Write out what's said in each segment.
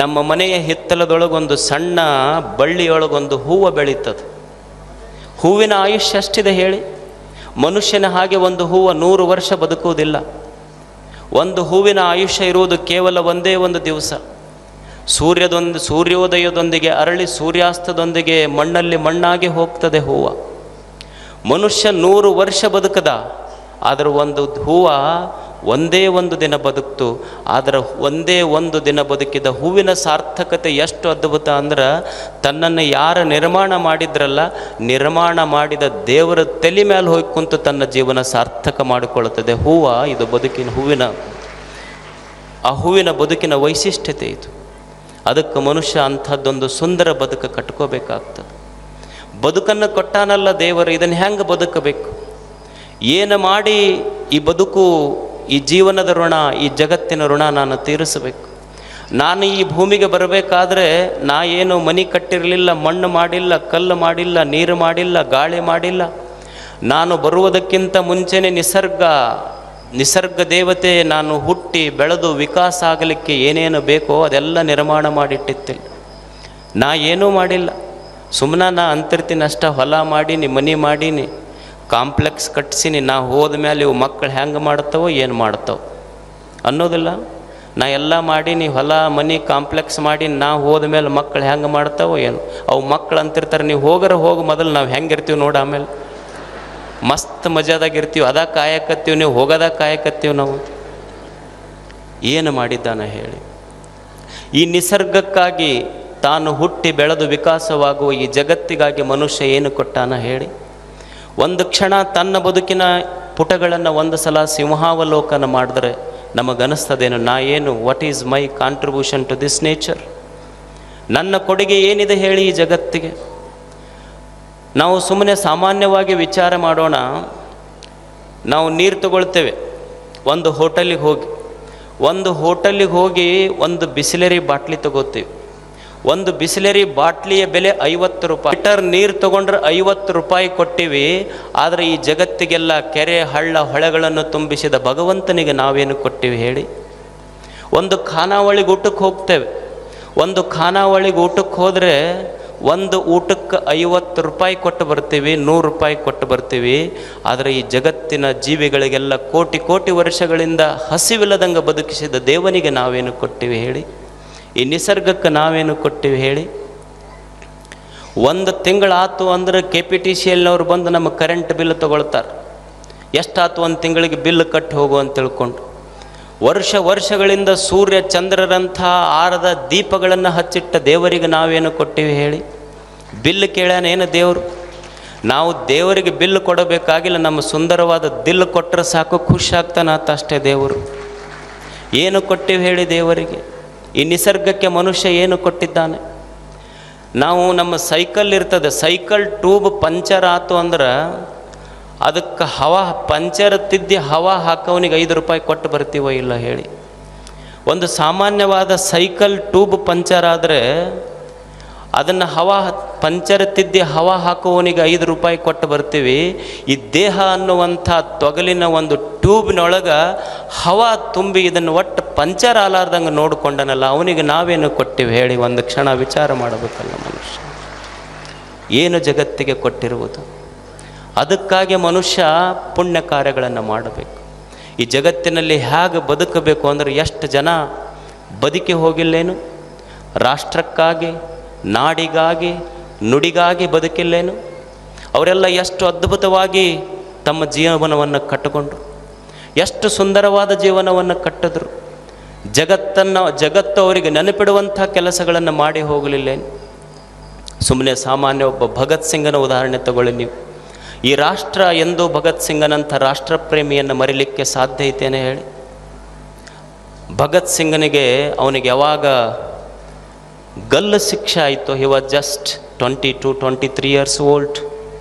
ನಮ್ಮ ಮನೆಯ ಹಿತ್ತಲದೊಳಗೊಂದು ಸಣ್ಣ ಬಳ್ಳಿಯೊಳಗೊಂದು ಹೂವು ಬೆಳೀತದೆ. ಹೂವಿನ ಆಯುಷ್ಯ ಅಷ್ಟಿದೆ ಹೇಳಿ. ಮನುಷ್ಯನ ಹಾಗೆ ಒಂದು ಹೂವು 100 ವರ್ಷ ಬದುಕುವುದಿಲ್ಲ. ಒಂದು ಹೂವಿನ ಆಯುಷ್ಯ ಇರುವುದು ಕೇವಲ ಒಂದೇ ಒಂದು ದಿವಸ. ಸೂರ್ಯೋದಯದೊಂದಿಗೆ ಅರಳಿ ಸೂರ್ಯಾಸ್ತದೊಂದಿಗೆ ಮಣ್ಣಲ್ಲಿ ಮಣ್ಣಾಗಿ ಹೋಗ್ತದೆ ಹೂವು. ಮನುಷ್ಯ 100 ವರ್ಷ ಬದುಕದ, ಆದರೆ ಒಂದು ಹೂವು ಒಂದೇ ಒಂದು ದಿನ ಬದುಕ್ತು. ಆದರೆ ಒಂದೇ ಒಂದು ದಿನ ಬದುಕಿದ ಹೂವಿನ ಸಾರ್ಥಕತೆ ಎಷ್ಟು ಅದ್ಭುತ ಅಂದ್ರೆ, ತನ್ನನ್ನು ಯಾರು ನಿರ್ಮಾಣ ಮಾಡಿದ್ರಲ್ಲ, ನಿರ್ಮಾಣ ಮಾಡಿದ ದೇವರ ತಲೆ ಮೇಲೆ ಹೋಗಿ ಕುಂತು ತನ್ನ ಜೀವನ ಸಾರ್ಥಕ ಮಾಡಿಕೊಳ್ಳುತ್ತದೆ. ಇದು ಹೂವಿನ ಬದುಕಿನ ವೈಶಿಷ್ಟ್ಯತೆ ಇದು. ಅದಕ್ಕೆ ಮನುಷ್ಯ ಅಂಥದ್ದೊಂದು ಸುಂದರ ಬದುಕು ಕಟ್ಕೋಬೇಕಾಗ್ತದೆ. ಬದುಕನ್ನು ಕೊಟ್ಟಾನಲ್ಲ ದೇವರು, ಇದನ್ನು ಹೆಂಗೆ ಬದುಕಬೇಕು, ಏನು ಮಾಡಿ ಈ ಬದುಕು, ಈ ಜೀವನದ ಋಣ, ಈ ಜಗತ್ತಿನ ಋಣ ನಾನು ತೀರಿಸಬೇಕು. ನಾನು ಈ ಭೂಮಿಗೆ ಬರಬೇಕಾದ್ರೆ ಏನು ಮನೆ ಕಟ್ಟಿರಲಿಲ್ಲ, ಮಣ್ಣು ಮಾಡಿಲ್ಲ, ಕಲ್ಲು ಮಾಡಿಲ್ಲ, ನೀರು ಮಾಡಿಲ್ಲ, ಗಾಳಿ ಮಾಡಿಲ್ಲ. ನಾನು ಬರುವುದಕ್ಕಿಂತ ಮುಂಚೆನೇ ನಿಸರ್ಗ ದೇವತೆ ನಾನು ಹುಟ್ಟಿ ಬೆಳೆದು ವಿಕಾಸ ಆಗಲಿಕ್ಕೆ ಏನೇನು ಬೇಕೋ ಅದೆಲ್ಲ ನಿರ್ಮಾಣ ಮಾಡಿಟ್ಟಿತ್ತಿಲ್ಲ. ಏನೂ ಮಾಡಿಲ್ಲ, ಸುಮ್ಮನೆ ಅಂತಿರ್ತೀನಿ ಅಷ್ಟ. ಹೊಲ ಮಾಡೀನಿ, ಮನೆ ಮಾಡೀನಿ, ಕಾಂಪ್ಲೆಕ್ಸ್ ಕಟ್ಸೀನಿ. ಹೋದ ಮೇಲೆ ಇವು ಮಕ್ಕಳು ಹೆಂಗೆ ಮಾಡ್ತಾವೋ ಏನು ಮಾಡ್ತಾವೆ ಅನ್ನೋದಿಲ್ಲ. ಎಲ್ಲ ಮಾಡೀನಿ, ಹೊಲ ಮನೆ ಕಾಂಪ್ಲೆಕ್ಸ್ ಮಾಡಿ ಹೋದ ಮೇಲೆ ಮಕ್ಕಳು ಹೆಂಗೆ ಮಾಡ್ತಾವೋ ಏನು. ಅವು ಮಕ್ಕಳು ಅಂತಿರ್ತಾರೆ, ನೀವು ಹೋಗಿ ಮೊದಲು ನಾವು ಹೆಂಗಿರ್ತೀವಿ ನೋಡಿ, ಆಮೇಲೆ ಮಸ್ತ್ ಮಜಾದಾಗಿರ್ತೀವಿ, ಅದ ಕಾಯಕತ್ತೀವಿ, ನೀವು ಹೋಗೋದ ಕಾಯಕತ್ತೀವಿ. ನಾವು ಏನು ಮಾಡಿದ್ದಾನ ಹೇಳಿ. ಈ ನಿಸರ್ಗಕ್ಕಾಗಿ ತಾನು ಹುಟ್ಟಿ ಬೆಳೆದು ವಿಕಾಸವಾಗುವ ಈ ಜಗತ್ತಿಗಾಗಿ ಮನುಷ್ಯ ಏನು ಕೊಟ್ಟಾನ ಹೇಳಿ. ಒಂದು ಕ್ಷಣ ತನ್ನ ಬದುಕಿನ ಪುಟಗಳನ್ನು ಒಂದು ಸಲ ಸಿಂಹಾವಲೋಕನ ಮಾಡಿದ್ರೆ ನಮಗನಿಸ್ತದೇನು, what is my contribution to this nature, ನನ್ನ ಕೊಡುಗೆ ಏನಿದೆ ಹೇಳಿ ಈ ಜಗತ್ತಿಗೆ. ನಾವು ಸುಮ್ಮನೆ ಸಾಮಾನ್ಯವಾಗಿ ವಿಚಾರ ಮಾಡೋಣ. ನಾವು ನೀರು ತಗೊಳ್ತೇವೆ, ಒಂದು ಹೋಟೆಲಿಗೆ ಹೋಗಿ ಒಂದು ಬಿಸ್ಲೆರಿ ಬಾಟ್ಲಿ ತಗೋತೀವಿ. ಒಂದು ಬಿಸ್ಲೆರಿ ಬಾಟ್ಲಿಯ ಬೆಲೆ 50 ರೂಪಾಯಿ. ಲೀಟರ್ ನೀರು ತೊಗೊಂಡ್ರೆ 50 ರೂಪಾಯಿ ಕೊಟ್ಟಿವಿ. ಆದರೆ ಈ ಜಗತ್ತಿಗೆಲ್ಲ ಕೆರೆ ಹಳ್ಳ ಹೊಳೆಗಳನ್ನು ತುಂಬಿಸಿದ ಭಗವಂತನಿಗೆ ನಾವೇನು ಕೊಟ್ಟಿವಿ ಹೇಳಿ. ಒಂದು ಖಾನಾವಳಿಗೆ ಊಟಕ್ಕೆ ಹೋಗ್ತೇವೆ. ಒಂದು ಖಾನಾವಳಿಗೆ ಊಟಕ್ಕೆ ಹೋದರೆ ಒಂದು ಊಟಕ್ಕೆ 50 ರೂಪಾಯಿ ಕೊಟ್ಟು ಬರ್ತೀವಿ, 100 ರೂಪಾಯಿ ಕೊಟ್ಟು ಬರ್ತೀವಿ. ಆದರೆ ಈ ಜಗತ್ತಿನ ಜೀವಿಗಳಿಗೆಲ್ಲ ಕೋಟಿ ವರ್ಷಗಳಿಂದ ಹಸಿವಿಲ್ಲದಂಗೆ ಬದುಕಿಸಿದ ದೇವನಿಗೆ ನಾವೇನು ಕೊಟ್ಟಿವಿ ಹೇಳಿ. ಈ ನಿಸರ್ಗಕ್ಕೆ ನಾವೇನು ಕೊಟ್ಟಿವಿ ಹೇಳಿ. ಒಂದು ತಿಂಗಳಾತು ಅಂದರೆ KPTCLನವ್ರು ಬಂದು ನಮ್ಮ ಕರೆಂಟ್ ಬಿಲ್ ತೊಗೊಳ್ತಾರೆ. ಎಷ್ಟಾತು ಒಂದು ತಿಂಗಳಿಗೆ ಬಿಲ್ ಕಟ್ಟಿ ಹೋಗು ಅಂತ ತಿಳ್ಕೊಂಡು. ವರ್ಷಗಳಿಂದ ಸೂರ್ಯ ಚಂದ್ರರಂಥ ಆರದ ದೀಪಗಳನ್ನು ಹಚ್ಚಿಟ್ಟ ದೇವರಿಗೆ ನಾವೇನು ಕೊಟ್ಟಿವಿ ಹೇಳಿ. ಬಿಲ್ ಕೇಳ್ಯಾನೇನು ದೇವರು? ನಾವು ದೇವರಿಗೆ ಬಿಲ್ ಕೊಡಬೇಕಾಗಿಲ್ಲ, ನಮ್ಮ ಸುಂದರವಾದ ದಿಲ್ ಕೊಟ್ಟರೆ ಸಾಕು, ಖುಷಿ ಆಗ್ತಾನಾತ ಅಷ್ಟೇ ದೇವರು. ಏನು ಕೊಟ್ಟಿವಿ ಹೇಳಿ ದೇವರಿಗೆ? ಈ ನಿಸರ್ಗಕ್ಕೆ ಮನುಷ್ಯ ಏನು ಕೊಟ್ಟಿದ್ದಾನೆ? ನಾವು ನಮ್ಮ ಸೈಕಲ್ ಇರ್ತದೆ, ಸೈಕಲ್ ಟ್ಯೂಬ್ ಪಂಚರ್ ಆತು ಅಂದ್ರೆ ಅದಕ್ಕೆ ಪಂಚರ್ ತಿದ್ದಿ ಹವಾ ಹಾಕೋನಿಗೆ 5 ರೂಪಾಯಿ ಕೊಟ್ಟು ಬರ್ತೀವೋ ಇಲ್ಲ ಹೇಳಿ. ಒಂದು ಸಾಮಾನ್ಯವಾದ ಸೈಕಲ್ ಟ್ಯೂಬ್ ಪಂಚರ್ ಆದರೆ ಅದನ್ನು ಪಂಚರ್ ತಿದ್ದಿ ಹವಾ ಹಾಕುವವನಿಗೆ 5 ರೂಪಾಯಿ ಕೊಟ್ಟು ಬರ್ತೀವಿ. ಈ ದೇಹ ಅನ್ನುವಂಥ ತೊಗಲಿನ ಒಂದು ಟ್ಯೂಬ್ನೊಳಗೆ ಹವಾ ತುಂಬಿ ಇದನ್ನು ಒಟ್ಟು ಪಂಚರ್ ಆಲಾರ್ದಂಗೆ ನೋಡಿಕೊಂಡನಲ್ಲ, ಅವನಿಗೆ ನಾವೇನು ಕೊಟ್ಟಿವಿ ಹೇಳಿ? ಒಂದು ಕ್ಷಣ ವಿಚಾರ ಮಾಡಬೇಕಲ್ಲ ಮನುಷ್ಯ, ಏನು ಜಗತ್ತಿಗೆ ಕೊಟ್ಟಿರುವುದು. ಅದಕ್ಕಾಗಿ ಮನುಷ್ಯ ಪುಣ್ಯ ಕಾರ್ಯಗಳನ್ನು ಮಾಡಬೇಕು. ಈ ಜಗತ್ತಿನಲ್ಲಿ ಹೇಗೆ ಬದುಕಬೇಕು ಅಂದರೆ, ಎಷ್ಟು ಜನ ಬದುಕಿ ಹೋಗಿಲ್ಲೇನು? ರಾಷ್ಟ್ರಕ್ಕಾಗಿ, ನಾಡಿಗಾಗಿ, ನುಡಿಗಾಗಿ ಬದುಕಿಲ್ಲೇನು? ಅವರೆಲ್ಲ ಎಷ್ಟು ಅದ್ಭುತವಾಗಿ ತಮ್ಮ ಜೀವನವನ್ನು ಕಟ್ಟಿಕೊಂಡ್ರು, ಎಷ್ಟು ಸುಂದರವಾದ ಜೀವನವನ್ನು ಕಟ್ಟಿದ್ರು. ಜಗತ್ತು ಅವರಿಗೆ ನೆನಪಿಡುವಂಥ ಕೆಲಸಗಳನ್ನು ಮಾಡಿ ಹೋಗಲಿಲ್ಲೇನು? ಸುಮ್ಮನೆ ಸಾಮಾನ್ಯ ಒಬ್ಬ ಭಗತ್ ಸಿಂಗನ ಉದಾಹರಣೆ ತಗೊಳ್ಳಿ ನೀವು. ಈ ರಾಷ್ಟ್ರ ಎಂದೂ ಭಗತ್ ಸಿಂಗನಂಥ ರಾಷ್ಟ್ರಪ್ರೇಮಿಯನ್ನು ಮರಿಲಿಕ್ಕೆ ಸಾಧ್ಯ ಐತೇನೆ ಹೇಳಿ? ಭಗತ್ ಸಿಂಗನಿಗೆ ಅವನಿಗೆ ಯಾವಾಗ ಗಲ್ಲು ಶಿಕ್ಷೆ ಆಯಿತು, he was just 22-23 years old.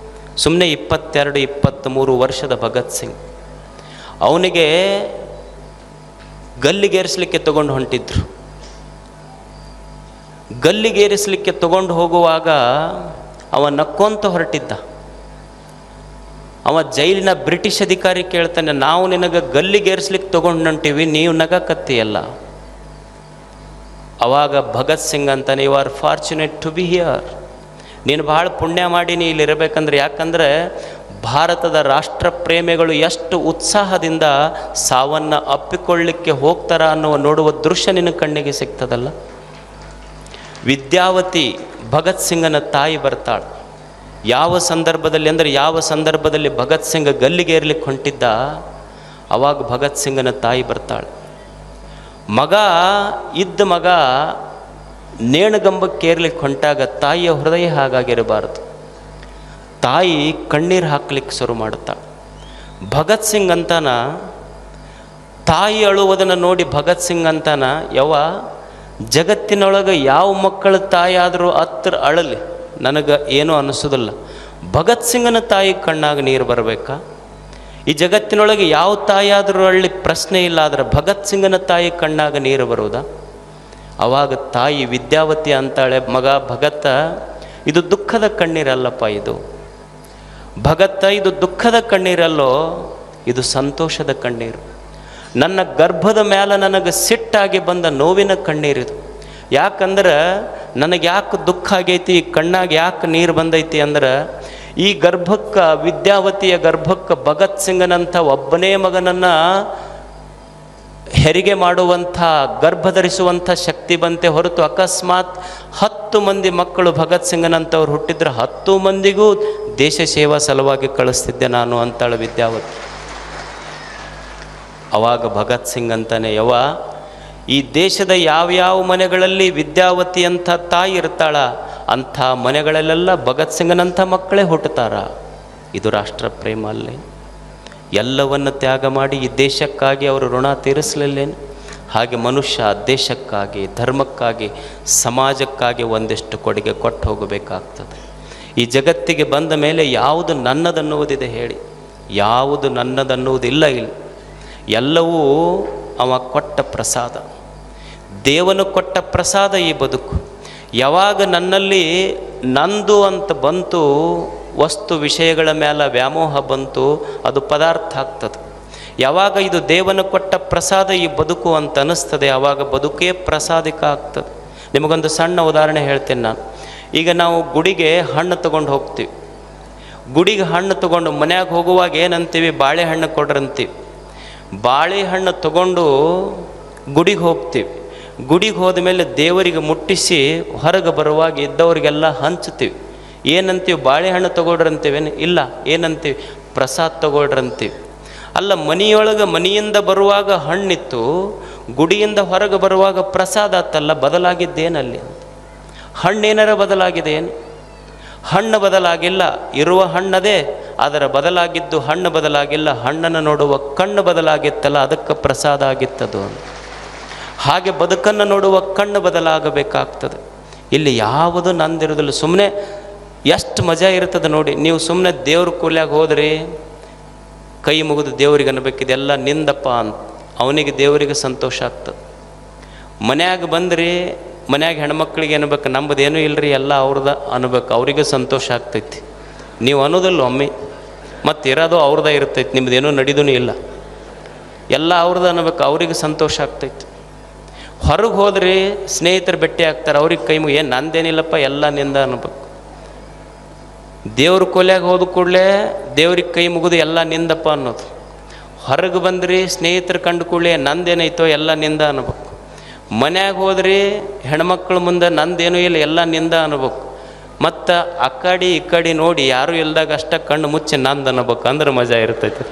ಸುಮ್ಮನೆ 22-23 ವರ್ಷದ ಭಗತ್ ಸಿಂಗ್. ಅವನಿಗೆ ಗಲ್ಲಿಗೇರಿಸಲಿಕ್ಕೆ ತಗೊಂಡು ಹೊಂಟಿದ್ರು. ಗಲ್ಲಿಗೇರಿಸಲಿಕ್ಕೆ ತಗೊಂಡು ಹೋಗುವಾಗ ಅವ ನಕ್ಕೊಂತ ಹೊರಟಿದ್ದ. ಅವ ಜೈಲಿನ ಬ್ರಿಟಿಷ್ ಅಧಿಕಾರಿ ಕೇಳ್ತಾನೆ, ನಾವು ನಿನಗೆ ಗಲ್ಲಿಗೇರಿಸ್ಲಿಕ್ಕೆ ತೊಗೊಂಡು ಹೊಂಟೀವಿ, ನೀವು ನಗಕತ್ತೀಯಲ್ಲ. ಅವಾಗ ಭಗತ್ ಸಿಂಗ್ ಅಂತಾನೆ, you are fortunate to be here. ನೀನು ಭಾಳ ಪುಣ್ಯ ಮಾಡಿ ನೀ ಇಲ್ಲಿರಬೇಕಂದ್ರೆ. ಯಾಕಂದರೆ ಭಾರತದ ರಾಷ್ಟ್ರ ಪ್ರೇಮಿಗಳು ಎಷ್ಟು ಉತ್ಸಾಹದಿಂದ ಸಾವನ್ನು ಅಪ್ಪಿಕೊಳ್ಳಿಕ್ಕೆ ಹೋಗ್ತಾರ ಅನ್ನುವ ನೋಡುವ ದೃಶ್ಯ ನಿನ್ನ ಕಣ್ಣಿಗೆ ಸಿಗ್ತದಲ್ಲ. ವಿದ್ಯಾವತಿ ಭಗತ್ ಸಿಂಗನ ತಾಯಿ ಬರ್ತಾಳೆ. ಯಾವ ಸಂದರ್ಭದಲ್ಲಿ ಅಂದರೆ, ಯಾವ ಸಂದರ್ಭದಲ್ಲಿ ಭಗತ್ ಸಿಂಗ್ ಗಲ್ಲಿಗೇರ್ಲಿಕ್ಕೆ ಹೊಂಟಿದ್ದ, ಅವಾಗ ಭಗತ್ ಸಿಂಗನ ತಾಯಿ ಬರ್ತಾಳೆ. ಮಗ ನೇಣುಗಂಬಕ್ಕೇರ್ಲಿಕ್ಕೆ ಹೊಂಟಾಗ ತಾಯಿಯ ಹೃದಯ ಹಾಗಾಗಿರಬಾರದು. ತಾಯಿ ಕಣ್ಣೀರು ಹಾಕ್ಲಿಕ್ಕೆ ಶುರು ಮಾಡುತ್ತಾಳೆ. ಭಗತ್ ಸಿಂಗ್ ಅಂತಾನ, ತಾಯಿ ಅಳುವುದನ್ನು ನೋಡಿ ಭಗತ್ ಸಿಂಗ್ ಅಂತಾನ, ಜಗತ್ತಿನೊಳಗೆ ಯಾವ ಮಕ್ಕಳ ತಾಯಿ ಆದರೂ ಹತ್ರ ಅಳಲಿ, ನನಗೆ ಏನೂ ಅನ್ನಿಸೋದಿಲ್ಲ. ಭಗತ್ ಸಿಂಗನ ತಾಯಿ ಕಣ್ಣಾಗ ನೀರು ಬರಬೇಕಾ? ಈ ಜಗತ್ತಿನೊಳಗೆ ಯಾವ ತಾಯಿ ಆದರೂ ಅಳ್ಳಿ ಪ್ರಶ್ನೆ ಇಲ್ಲ, ಆದರೆ ಭಗತ್ ಸಿಂಗನ ತಾಯಿ ಕಣ್ಣಾಗ ನೀರು ಬರುವುದಾ? ಅವಾಗ ತಾಯಿ ವಿದ್ಯಾವತಿ ಅಂತಾಳೆ, ಮಗ ಭಗತ, ಇದು ದುಃಖದ ಕಣ್ಣೀರಲ್ಲಪ್ಪ, ಇದು ಭಗತ, ಇದು ದುಃಖದ ಕಣ್ಣೀರಲ್ಲೋ, ಇದು ಸಂತೋಷದ ಕಣ್ಣೀರು. ನನ್ನ ಗರ್ಭದ ಮೇಲೆ ನನಗೆ ಸಿಟ್ಟಾಗಿ ಬಂದ ನೋವಿನ ಕಣ್ಣೀರಿದು. ಯಾಕಂದ್ರೆ ನನಗೆ ಯಾಕೆ ದುಃಖ ಆಗೈತಿ, ಈ ಕಣ್ಣಾಗ ಯಾಕೆ ನೀರು ಬಂದೈತಿ ಅಂದ್ರೆ, ಈ ಗರ್ಭಕ್ಕೆ, ವಿದ್ಯಾವತಿಯ ಗರ್ಭಕ್ಕೆ ಭಗತ್ ಸಿಂಗನಂಥ ಒಬ್ಬನೇ ಮಗನನ್ನು ಹೆರಿಗೆ ಮಾಡುವಂಥ, ಗರ್ಭಧರಿಸುವಂಥ ಶಕ್ತಿ ಬಂತೆ ಹೊರತು ಅಕಸ್ಮಾತ್ 10 ಮಂದಿ ಮಕ್ಕಳು ಭಗತ್ ಸಿಂಗನಂಥವ್ರು ಹುಟ್ಟಿದ್ರೆ 10 ಮಂದಿಗೂ ದೇಶ ಸೇವಾ ಸಲುವಾಗಿ ಕಳಿಸ್ತಿದ್ದೆ ನಾನು ಅಂತಾಳೆ ವಿದ್ಯಾವತಿ. ಅವಾಗ ಭಗತ್ ಸಿಂಗ್ ಅಂತಾನೆ, ಈ ದೇಶದ ಯಾವ್ಯಾವ ಮನೆಗಳಲ್ಲಿ ವಿದ್ಯಾವತಿ ಅಂತ ತಾಯಿ ಇರ್ತಾಳ, ಅಂಥ ಮನೆಗಳಲ್ಲೆಲ್ಲ ಭಗತ್ ಸಿಂಗನಂಥ ಮಕ್ಕಳೇ ಹುಟ್ಟುತ್ತಾರ. ಇದು ರಾಷ್ಟ್ರ ಪ್ರೇಮ ಅಲ್ಲೇ? ಎಲ್ಲವನ್ನು ತ್ಯಾಗ ಮಾಡಿ ಈ ದೇಶಕ್ಕಾಗಿ ಅವರು ಋಣ ತೀರಿಸಲಿಲ್ಲೇನು? ಹಾಗೆ ಮನುಷ್ಯ ದೇಶಕ್ಕಾಗಿ, ಧರ್ಮಕ್ಕಾಗಿ, ಸಮಾಜಕ್ಕಾಗಿ ಒಂದಿಷ್ಟು ಕೊಡುಗೆ ಕೊಟ್ಟು ಹೋಗಬೇಕಾಗ್ತದೆ. ಈ ಜಗತ್ತಿಗೆ ಬಂದ ಮೇಲೆ ಯಾವುದು ನನ್ನದನ್ನುವುದಿದೆ ಹೇಳಿ? ಯಾವುದು ನನ್ನದನ್ನುವುದಿಲ್ಲ. ಇಲ್ಲಿ ಎಲ್ಲವೂ ಅವ ಕೊಟ್ಟ ಪ್ರಸಾದ, ದೇವನು ಕೊಟ್ಟ ಪ್ರಸಾದ ಈ ಬದುಕು. ಯಾವಾಗ ನನ್ನಲ್ಲಿ ನಂದು ಅಂತ ಬಂತು, ವಸ್ತು ವಿಷಯಗಳ ಮೇಲೆ ವ್ಯಾಮೋಹ ಬಂತು, ಅದು ಪದಾರ್ಥ ಆಗ್ತದೆ. ಯಾವಾಗ ಇದು ದೇವನು ಕೊಟ್ಟ ಪ್ರಸಾದ ಈ ಬದುಕು ಅಂತ ಅನ್ನಿಸ್ತದೆ, ಆವಾಗ ಬದುಕೇ ಪ್ರಸಾದಿಕ ಆಗ್ತದೆ. ನಿಮಗೊಂದು ಸಣ್ಣ ಉದಾಹರಣೆ ಹೇಳ್ತೇನೆ ನಾನು. ಈಗ ನಾವು ಗುಡಿಗೆ ಹಣ್ಣು ತೊಗೊಂಡು ಹೋಗ್ತೀವಿ. ಗುಡಿಗೆ ಹಣ್ಣು ತೊಗೊಂಡು ಮನ್ಯಾಗ ಹೋಗುವಾಗ ಏನಂತೀವಿ? ಬಾಳೆಹಣ್ಣು ಕೊಡ್ರಂತೀವಿ. ಬಾಳೆಹಣ್ಣು ತಗೊಂಡು ಗುಡಿಗೆ ಹೋಗ್ತೀವಿ. ಗುಡಿಗೆ ಹೋದ ಮೇಲೆ ದೇವರಿಗೆ ಮುಟ್ಟಿಸಿ ಹೊರಗೆ ಬರುವಾಗ ಇದ್ದವರಿಗೆಲ್ಲ ಹಂಚ್ತೀವಿ. ಏನಂತೀವಿ? ಬಾಳೆಹಣ್ಣು ತಗೊಳ್ರಂತೀವೇನು? ಇಲ್ಲ, ಏನಂತೀವಿ? ಪ್ರಸಾದ ತಗೊಳ್ರಂತೀವಿ. ಅಲ್ಲ, ಮನೆಯಿಂದ ಬರುವಾಗ ಹಣ್ಣಿತ್ತು, ಗುಡಿಯಿಂದ ಹೊರಗೆ ಬರುವಾಗ ಪ್ರಸಾದ ಆತಲ್ಲ, ಬದಲಾಗಿದ್ದೇನಲ್ಲಿ? ಹಣ್ಣೇನಾರ ಬದಲಾಗಿದೆ ಏನು? ಹಣ್ಣು ಬದಲಾಗಿಲ್ಲ, ಇರುವ ಹಣ್ಣದೇ, ಅದರ ಬದಲಾಗಿದ್ದು ಹಣ್ಣು ಬದಲಾಗಿಲ್ಲ. ಹಣ್ಣನ್ನು ನೋಡುವ ಕಣ್ಣು ಬದಲಾಗಿತ್ತಲ್ಲ, ಅದಕ್ಕೆ ಪ್ರಸಾದ ಆಗಿತ್ತದು. ಹಾಗೆ ಬದುಕನ್ನು ನೋಡುವ ಕಣ್ಣು ಬದಲಾಗಬೇಕಾಗ್ತದೆ. ಇಲ್ಲಿ ಯಾವುದು ನಂದಿರೋದಿಲ್ಲ. ಸುಮ್ಮನೆ ಎಷ್ಟು ಮಜಾ ಇರ್ತದೆ ನೋಡಿ. ನೀವು ಸುಮ್ಮನೆ ದೇವ್ರ ಕೂಲ್ಯಾಗ ಹೋದ್ರಿ, ಕೈ ಮುಗಿದು ದೇವ್ರಿಗೆ ಅನ್ಬೇಕಿದೆಲ್ಲ ನಿಂದಪ್ಪ ಅಂತ, ಅವನಿಗೆ ದೇವರಿಗೆ ಸಂತೋಷ ಆಗ್ತದೆ. ಮನ್ಯಾಗ ಬಂದ್ರಿ, ಮನ್ಯಾಗ ಹೆಣ್ಮಕ್ಳಿಗೆ ಅನ್ಬೇಕು, ನಮ್ಮದೇನೂ ಇಲ್ಲರಿ ಎಲ್ಲ ಅವ್ರದ ಅನ್ಬೇಕು, ಅವ್ರಿಗೆ ಸಂತೋಷ ಆಗ್ತೈತಿ. ನೀವು ಅನ್ನೋದಿಲ್ಲ ಒಮ್ಮೆ, ಮತ್ತು ಇರೋದು ಅವ್ರದ ಇರ್ತೈತಿ, ನಿಮ್ಮದೇನೂ ನಡೀದೂ ಇಲ್ಲ, ಎಲ್ಲ ಅವ್ರದ್ದು ಅನ್ಬೇಕು, ಅವ್ರಿಗೆ ಸಂತೋಷ ಆಗ್ತೈತಿ. ಹೊರಗೆ ಹೋದ್ರಿ, ಸ್ನೇಹಿತರು ಭೇಟಿ ಆಗ್ತಾರೆ, ಅವ್ರಿಗೆ ಕೈ ಮುಗಿ, ಏನು ನಂದೇನಿಲ್ಲಪ್ಪ ಎಲ್ಲ ನಿಂದ ಅನ್ಬೇಕು. ದೇವ್ರ ಕೊಲೆಯಾಗ ಹೋದ ಕೂಡಲೇ ದೇವ್ರಿಗೆ ಕೈ ಮುಗಿದು ಎಲ್ಲ ನಿಂದಪ್ಪ ಅನ್ನೋದು. ಹೊರಗೆ ಬಂದ್ರಿ, ಸ್ನೇಹಿತರು ಕಂಡು ಕೂಡಲೇ ನಂದೇನೈತೋ ಎಲ್ಲ ನಿಂದ ಅನ್ಬೇಕು. ಮನ್ಯಾಗ ಹೋದ್ರಿ, ಹೆಣ್ಮಕ್ಳ ಮುಂದೆ ನಂದೇನೂ ಇಲ್ಲ ಎಲ್ಲ ನಿಂದ ಅನ್ಬೇಕು. ಮತ್ತು ಆ ಕಡೆ ಈ ಕಡೆ ನೋಡಿ ಯಾರೂ ಇಲ್ದಾಗ ಅಷ್ಟ ಕಣ್ಣು ಮುಚ್ಚಿ ನಂದು ಅನ್ಬೇಕು, ಅಂದ್ರೆ ಮಜಾ ಇರ್ತೈತಿ.